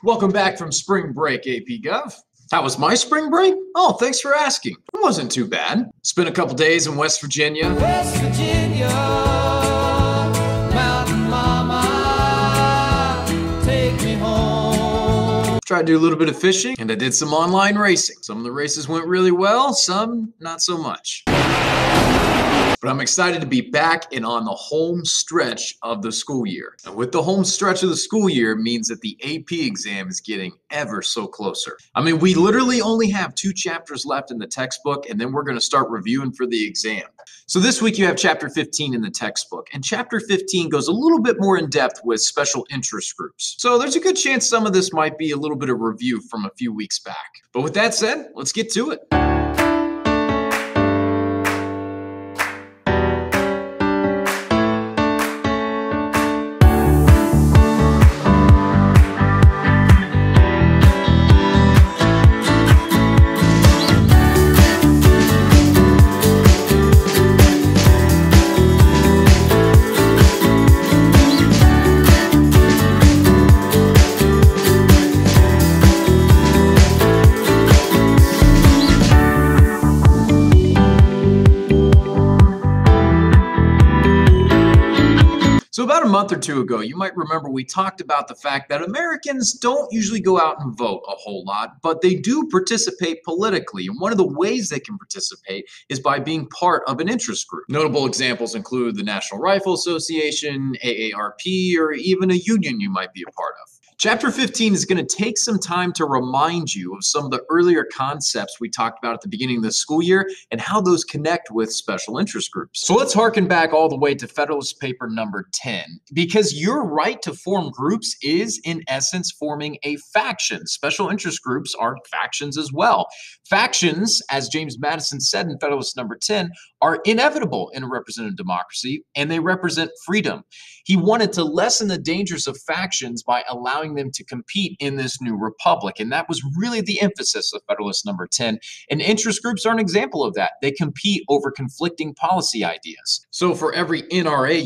Welcome back from spring break, AP Gov. How was my spring break? Oh, thanks for asking. It wasn't too bad. Spent a couple days in West Virginia. West Virginia, Mountain Mama, take me home. Tried to do a little bit of fishing, and I did some online racing. Some of the races went really well, some not so much. But I'm excited to be back and on the home stretch of the school year. And with the home stretch of the school year means that the AP exam is getting ever so closer. I mean, we literally only have 2 chapters left in the textbook, and then we're going to start reviewing for the exam. So this week you have chapter 15 in the textbook, and chapter 15 goes a little bit more in depth with special interest groups. So there's a good chance some of this might be a little bit of review from a few weeks back. But with that said, let's get to it. So about a month or two ago, you might remember we talked about the fact that Americans don't usually go out and vote a whole lot, but they do participate politically. And one of the ways they can participate is by being part of an interest group. Notable examples include the National Rifle Association, AARP, or even a union you might be a part of. Chapter 15 is going to take some time to remind you of some of the earlier concepts we talked about at the beginning of the school year and how those connect with special interest groups. So let's harken back all the way to Federalist Paper number 10, because your right to form groups is, in essence, forming a faction. Special interest groups are factions as well. Factions, as James Madison said in Federalist number 10, are inevitable in a representative democracy, and they represent freedom. He wanted to lessen the dangers of factions by allowing them to compete in this new republic. And that was really the emphasis of Federalist number 10. And interest groups are an example of that. They compete over conflicting policy ideas. So for every NRA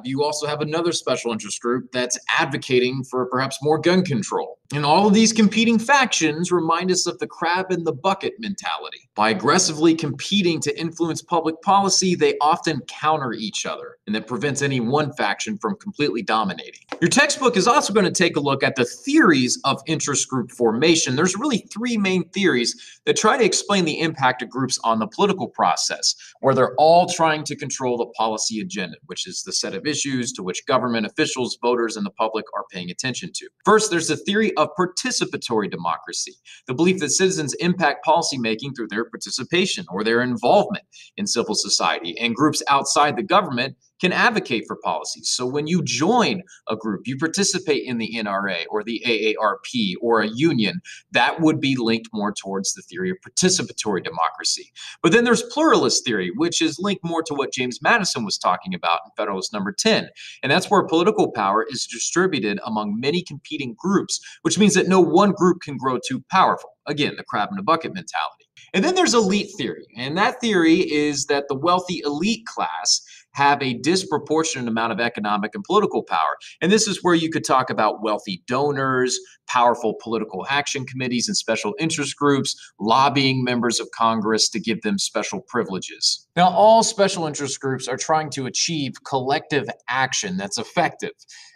you also have another special interest group that's advocating for perhaps more gun control. And all of these competing factions remind us of the crab in the bucket mentality. By aggressively competing to influence public policy, they often counter each other, and that prevents any one faction from completely dominating. Your textbook is also going to take a look at the theories of interest group formation. There's really 3 main theories that try to explain the impact of groups on the political process, where they're all trying to control the policy agenda, which is the set of issues to which government officials, voters, and the public are paying attention to. First, there's the theory of participatory democracy, the belief that citizens impact policymaking through their participation or their involvement in civil society, and groups outside the government can advocate for policies. So when you join a group, you participate in the NRA or the AARP or a union, that would be linked more towards the theory of participatory democracy. But then there's pluralist theory, which is linked more to what James Madison was talking about in Federalist number 10. And that's where political power is distributed among many competing groups, which means that no one group can grow too powerful. Again, the crab in a bucket mentality. And then there's elite theory. And that theory is that the wealthy elite class have a disproportionate amount of economic and political power. And this is where you could talk about wealthy donors, powerful political action committees and special interest groups, lobbying members of Congress to give them special privileges. Now, all special interest groups are trying to achieve collective action that's effective.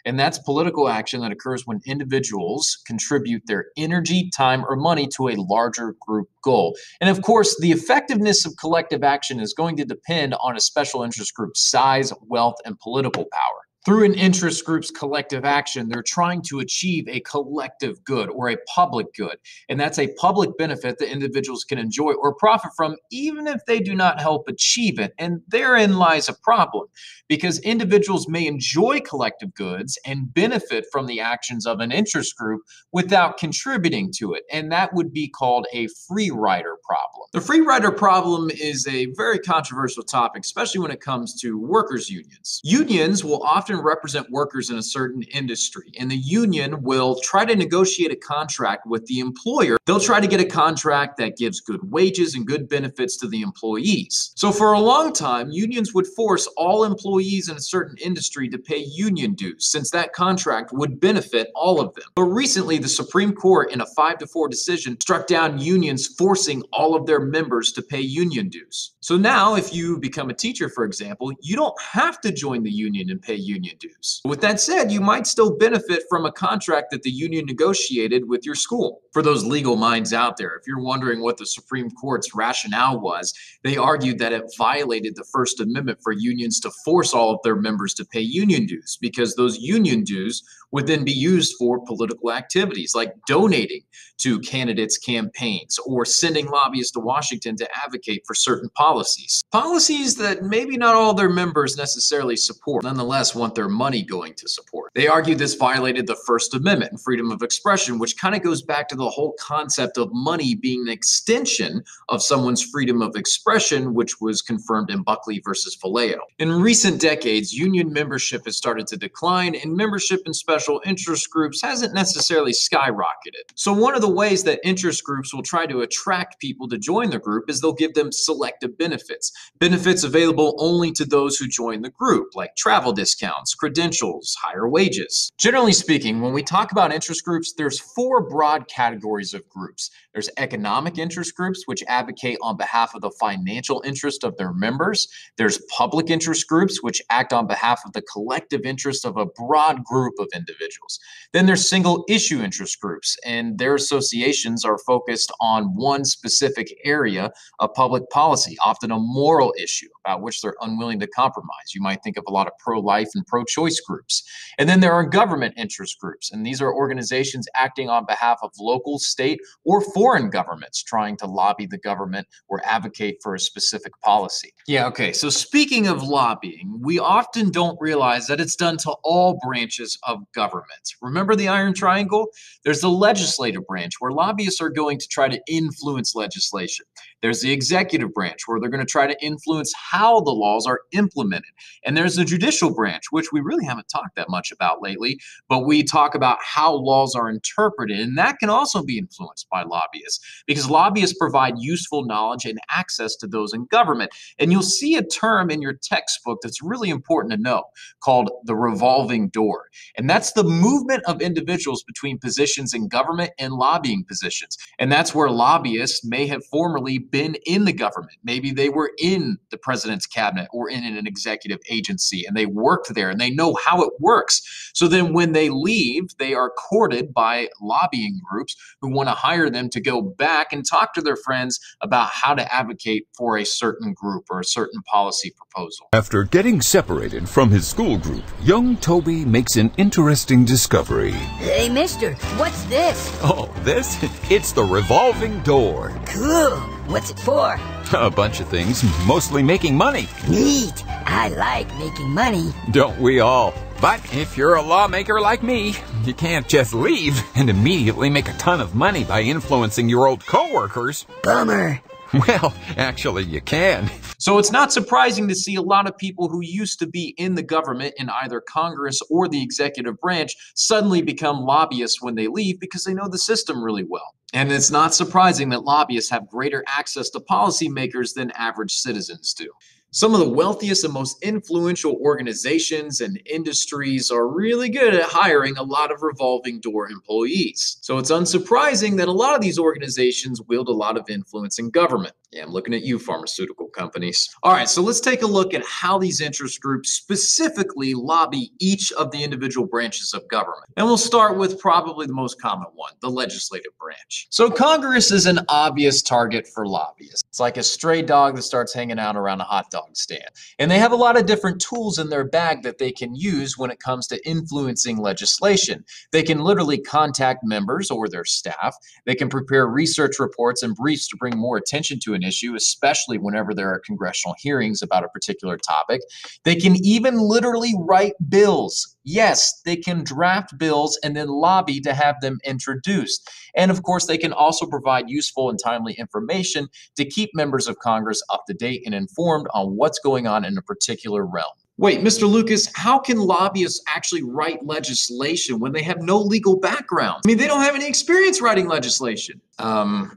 And that's political action that occurs when individuals contribute their energy, time, or money to a larger group goal. And of course, the effectiveness of collective action is going to depend on a special interest group's size, wealth, and political power. Through an interest group's collective action, they're trying to achieve a collective good or a public good. And that's a public benefit that individuals can enjoy or profit from, even if they do not help achieve it. And therein lies a problem, because individuals may enjoy collective goods and benefit from the actions of an interest group without contributing to it. And that would be called a free rider problem. The free rider problem is a very controversial topic, especially when it comes to workers' unions. Unions will often represent workers in a certain industry, and the union will try to negotiate a contract with the employer. They'll try to get a contract that gives good wages and good benefits to the employees. So for a long time, unions would force all employees in a certain industry to pay union dues, since that contract would benefit all of them. But recently, the Supreme Court, in a 5-4 decision, struck down unions forcing all of their members to pay union dues. So now, if you become a teacher, for example, you don't have to join the union and pay union dues. With that said, you might still benefit from a contract that the union negotiated with your school. For those legal minds out there, if you're wondering what the Supreme Court's rationale was, they argued that it violated the First Amendment for unions to force all of their members to pay union dues, because those union dues would then be used for political activities like donating to candidates' campaigns or sending lobbyists to Washington to advocate for certain policies. Policies that maybe not all their members necessarily support, nonetheless want their money going to support. They argue this violated the First Amendment and freedom of expression, which kind of goes back to the whole concept of money being an extension of someone's freedom of expression, which was confirmed in Buckley versus Vallejo. In recent decades, union membership has started to decline, and membership in special interest groups hasn't necessarily skyrocketed. So one of the ways that interest groups will try to attract people to join the group is they'll give them selective benefits. Benefits available only to those who join the group, like travel discounts, credentials, higher wages. Generally speaking, when we talk about interest groups, there's 4 broad categories of groups. There's economic interest groups, which advocate on behalf of the financial interest of their members. There's public interest groups, which act on behalf of the collective interest of a broad group of individuals. Then there's single issue interest groups, and their associations are focused on one specific area of public policy, often a moral issue about which they're unwilling to compromise. You might think of a lot of pro-life and pro-choice groups. And then there are government interest groups, and these are organizations acting on behalf of local, state, or foreign governments trying to lobby the government or advocate for a specific policy. Yeah, okay, so speaking of lobbying, we often don't realize that it's done to all branches of government. Remember the Iron Triangle? There's the legislative branch, where lobbyists are going to try to influence legislation. There's the executive branch, where they're going to try to influence how the laws are implemented. And there's the judicial branch, which we really haven't talked that much about lately, but we talk about how laws are interpreted, and that can also be influenced by lobbyists, because lobbyists provide useful knowledge and access to those in government. And you'll see a term in your textbook that's really important to know, called the revolving door. And that's the movement of individuals between positions in government and lobbying positions. And that's where lobbyists may have formerly been in the government. Maybe they were in the president's cabinet or in an executive agency, and they worked there and they know how it works. So then when they leave, they are courted by lobbying groups who want to hire them to go back and talk to their friends about how to advocate for a certain group or a certain policy proposal. After getting separated from his school group, young Toby makes an interesting discovery. Hey, mister, what's this? Oh, this? It's the revolving door. Cool. What's it for? A bunch of things, mostly making money. Neat. I like making money. Don't we all? But if you're a lawmaker like me, you can't just leave and immediately make a ton of money by influencing your old coworkers. Bummer. Well, actually, you can. So it's not surprising to see a lot of people who used to be in the government in either Congress or the executive branch suddenly become lobbyists when they leave because they know the system really well. And it's not surprising that lobbyists have greater access to policymakers than average citizens do. Some of the wealthiest and most influential organizations and industries are really good at hiring a lot of revolving door employees. So it's unsurprising that a lot of these organizations wield a lot of influence in government. Yeah, I'm looking at you, pharmaceutical companies. All right, so let's take a look at how these interest groups specifically lobby each of the individual branches of government. And we'll start with probably the most common one, the legislative branch. So Congress is an obvious target for lobbyists. It's like a stray dog that starts hanging out around a hot dog stand. And they have a lot of different tools in their bag that they can use when it comes to influencing legislation. They can literally contact members or their staff. They can prepare research reports and briefs to bring more attention to an issue, especially whenever there are congressional hearings about a particular topic. They can even literally write bills. Yes, they can draft bills and then lobby to have them introduced. And of course, they can also provide useful and timely information to keep members of Congress up to date and informed on what's going on in a particular realm. Wait, Mr. Lucas, how can lobbyists actually write legislation when they have no legal background? I mean, they don't have any experience writing legislation. And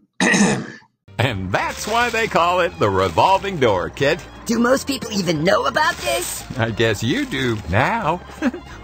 that's why they call it the revolving door, kid. Do most people even know about this? I guess you do now.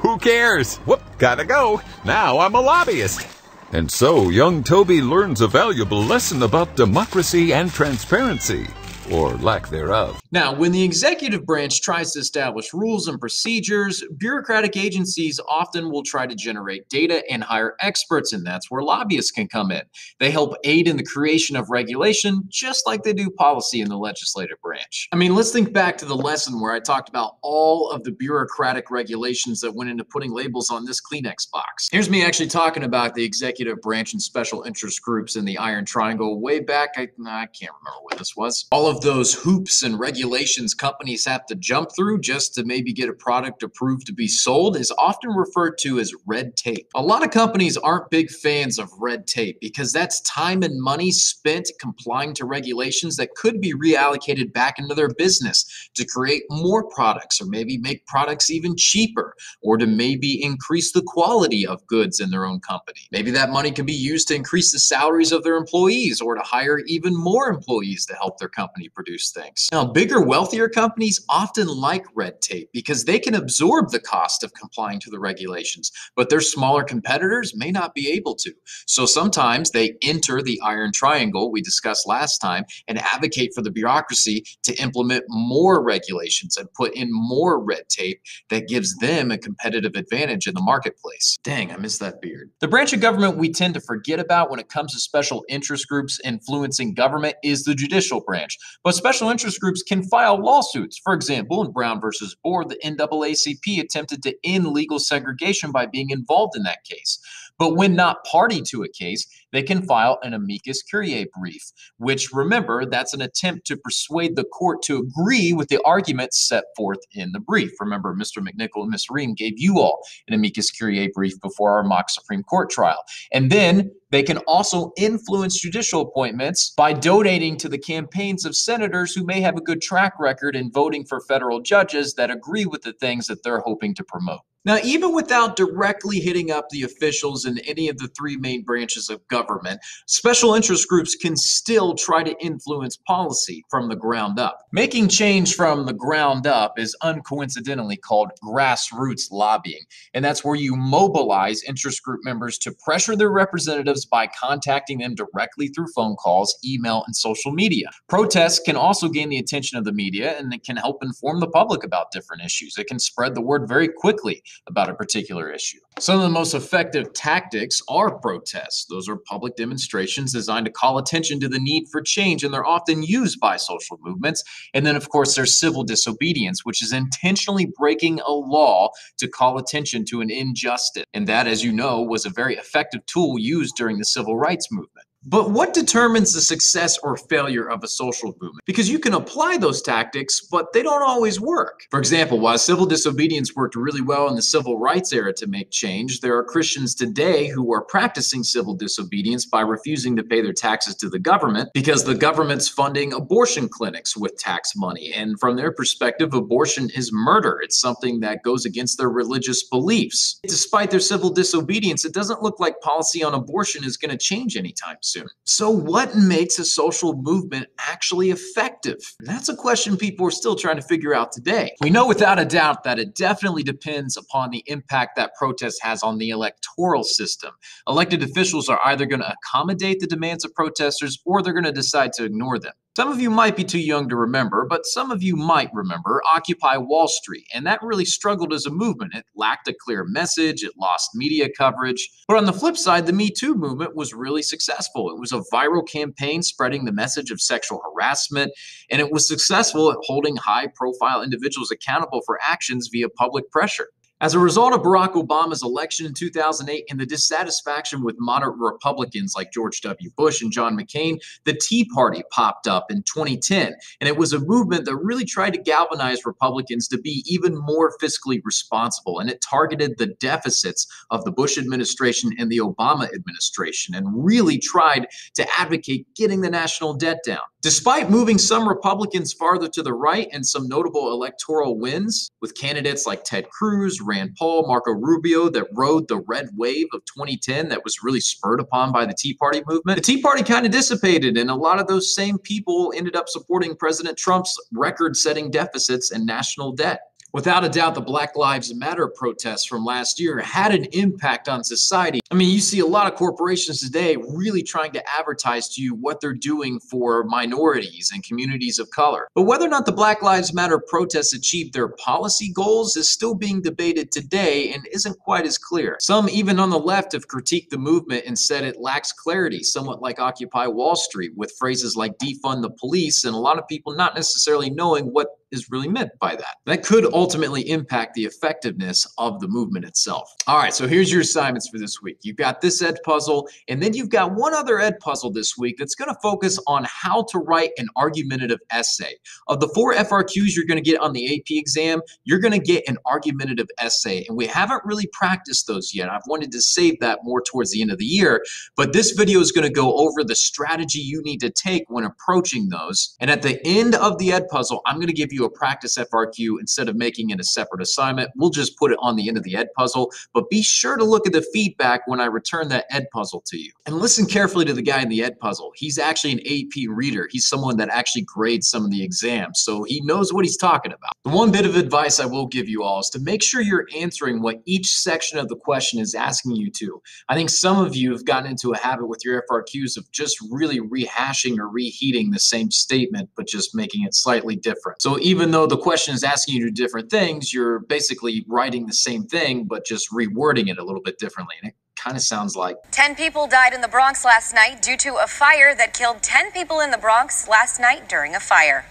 Who cares? Whoop, gotta go. Now I'm a lobbyist. And so young Toby learns a valuable lesson about democracy and transparency, or lack thereof. Now, when the executive branch tries to establish rules and procedures, bureaucratic agencies often will try to generate data and hire experts, and that's where lobbyists can come in. They help aid in the creation of regulation, just like they do policy in the legislative branch. I mean, let's think back to the lesson where I talked about all of the bureaucratic regulations that went into putting labels on this Kleenex box. Here's me actually talking about the executive branch and special interest groups in the Iron Triangle way back. I can't remember what this was. All of those hoops and regulations companies have to jump through just to maybe get a product approved to be sold is often referred to as red tape. A lot of companies aren't big fans of red tape because that's time and money spent complying to regulations that could be reallocated back into their business to create more products, or maybe make products even cheaper, or to maybe increase the quality of goods in their own company. Maybe that money can be used to increase the salaries of their employees, or to hire even more employees to help their company produce things. Now, bigger, wealthier companies often like red tape because they can absorb the cost of complying to the regulations, but their smaller competitors may not be able to. So sometimes they enter the Iron Triangle we discussed last time and advocate for the bureaucracy to implement more regulations and put in more red tape that gives them a competitive advantage in the marketplace. Dang, I miss that beard. The branch of government we tend to forget about when it comes to special interest groups influencing government is the judicial branch. But special interest groups can file lawsuits. For example, in Brown versus Board, the NAACP attempted to end legal segregation by being involved in that case. But when not party to a case, they can file an amicus curiae brief, which, remember, that's an attempt to persuade the court to agree with the arguments set forth in the brief. Remember, Mr. McNichol and Ms. Ream gave you all an amicus curiae brief before our mock Supreme Court trial. And then they can also influence judicial appointments by donating to the campaigns of senators who may have a good track record in voting for federal judges that agree with the things that they're hoping to promote. Now, even without directly hitting up the officials in any of the three main branches of government, special interest groups can still try to influence policy from the ground up. Making change from the ground up is uncoincidentally called grassroots lobbying, and that's where you mobilize interest group members to pressure their representatives by contacting them directly through phone calls, email, and social media. Protests can also gain the attention of the media, and it can help inform the public about different issues. It can spread the word very quickly about a particular issue. Some of the most effective tactics are protests. Those are public demonstrations designed to call attention to the need for change, and they're often used by social movements. And then, of course, there's civil disobedience, which is intentionally breaking a law to call attention to an injustice. And that, as you know, was a very effective tool used during the civil rights movement. But what determines the success or failure of a social movement? Because you can apply those tactics, but they don't always work. For example, while civil disobedience worked really well in the civil rights era to make change, there are Christians today who are practicing civil disobedience by refusing to pay their taxes to the government because the government's funding abortion clinics with tax money. And from their perspective, abortion is murder. It's something that goes against their religious beliefs. Despite their civil disobedience, it doesn't look like policy on abortion is going to change anytime soon. So what makes a social movement actually effective? And that's a question people are still trying to figure out today. We know without a doubt that it definitely depends upon the impact that protest has on the electoral system. Elected officials are either going to accommodate the demands of protesters or they're going to decide to ignore them. Some of you might be too young to remember, but some of you might remember Occupy Wall Street, and that really struggled as a movement. It lacked a clear message, it lost media coverage. But on the flip side, the Me Too movement was really successful. It was a viral campaign spreading the message of sexual harassment, and it was successful at holding high-profile individuals accountable for actions via public pressure. As a result of Barack Obama's election in 2008 and the dissatisfaction with moderate Republicans like George W. Bush and John McCain, the Tea Party popped up in 2010. And it was a movement that really tried to galvanize Republicans to be even more fiscally responsible. And it targeted the deficits of the Bush administration and the Obama administration and really tried to advocate getting the national debt down. Despite moving some Republicans farther to the right and some notable electoral wins, with candidates like Ted Cruz, Rand Paul, Marco Rubio that rode the red wave of 2010 that was really spurred upon by the Tea Party movement, the Tea Party kind of dissipated, and a lot of those same people ended up supporting President Trump's record-setting deficits and national debt. Without a doubt, the Black Lives Matter protests from last year had an impact on society. I mean, you see a lot of corporations today really trying to advertise to you what they're doing for minorities and communities of color. But whether or not the Black Lives Matter protests achieved their policy goals is still being debated today and isn't quite as clear. Some, even on the left, have critiqued the movement and said it lacks clarity, somewhat like Occupy Wall Street, with phrases like defund the police, and a lot of people not necessarily knowing what is really meant by that. That could ultimately impact the effectiveness of the movement itself. All right, so here's your assignments for this week. You've got this Ed puzzle, and then you've got one other Ed puzzle this week that's going to focus on how to write an argumentative essay. Of the 4 FRQs you're going to get on the AP exam, you're going to get an argumentative essay, and we haven't really practiced those yet. I've wanted to save that more towards the end of the year, but this video is going to go over the strategy you need to take when approaching those. And at the end of the Ed puzzle, I'm going to give you a practice FRQ instead of making it a separate assignment. We'll just put it on the end of the Ed puzzle, but be sure to look at the feedback when I return that Ed puzzle to you. And listen carefully to the guy in the Ed puzzle. He's actually an AP reader. He's someone that actually grades some of the exams, so he knows what he's talking about. The one bit of advice I will give you all is to make sure you're answering what each section of the question is asking you to. I think some of you have gotten into a habit with your FRQs of just really rehashing or reheating the same statement, but just making it slightly different. So even though the question is asking you to do different things, you're basically writing the same thing, but just rewording it a little bit differently. And it kind of sounds like 10 people died in the Bronx last night due to a fire that killed 10 people in the Bronx last night during a fire.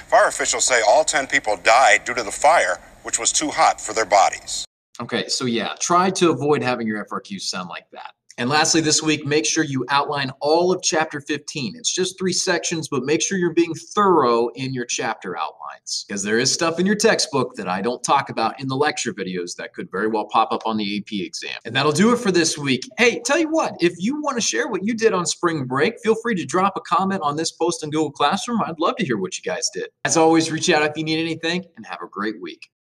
Fire officials say all 10 people died due to the fire, which was too hot for their bodies. Okay, so yeah, try to avoid having your FRQs sound like that. And lastly, this week, make sure you outline all of Chapter 15. It's just 3 sections, but make sure you're being thorough in your chapter outlines, because there is stuff in your textbook that I don't talk about in the lecture videos that could very well pop up on the AP exam. And that'll do it for this week. Hey, tell you what, if you want to share what you did on spring break, feel free to drop a comment on this post in Google Classroom. I'd love to hear what you guys did. As always, reach out if you need anything, and have a great week.